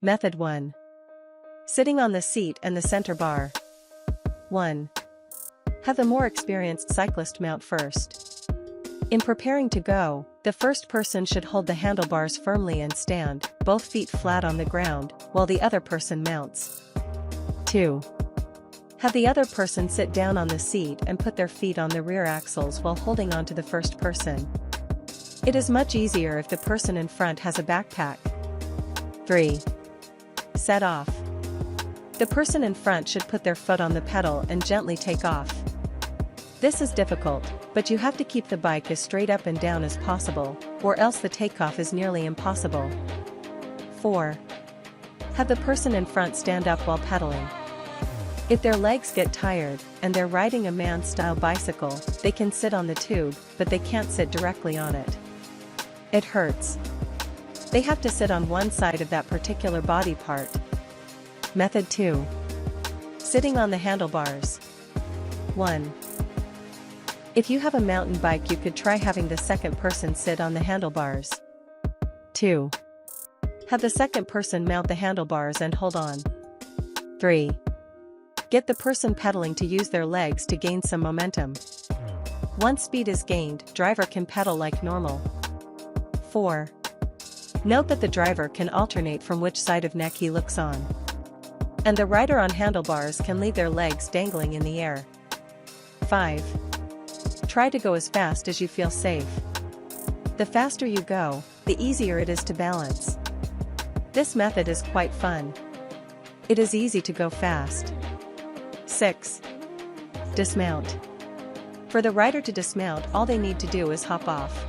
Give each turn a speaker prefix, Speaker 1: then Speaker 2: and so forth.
Speaker 1: Method 1. Sitting on the seat and the center bar. 1. Have the more experienced cyclist mount first. In preparing to go, the first person should hold the handlebars firmly and stand, both feet flat on the ground, while the other person mounts. 2. Have the other person sit down on the seat and put their feet on the rear axles while holding on to the first person. It is much easier if the person in front has a backpack. 3. Set off. The person in front should put their foot on the pedal and gently take off. This is difficult, but you have to keep the bike as straight up and down as possible, or else the takeoff is nearly impossible. 4. Have the person in front stand up while pedaling. If their legs get tired, and they're riding a man-style bicycle, they can sit on the tube, but they can't sit directly on it. It hurts. They have to sit on one side of that particular body part. Method 2. Sitting on the handlebars. 1. If you have a mountain bike, you could try having the second person sit on the handlebars. 2. Have the second person mount the handlebars and hold on. 3. Get the person pedaling to use their legs to gain some momentum. Once speed is gained, driver can pedal like normal. 4. Note that the driver can alternate from which side of neck he looks on. And the rider on handlebars can leave their legs dangling in the air. 5. Try to go as fast as you feel safe. The faster you go, the easier it is to balance. This method is quite fun. It is easy to go fast. 6. Dismount. For the rider to dismount, all they need to do is hop off.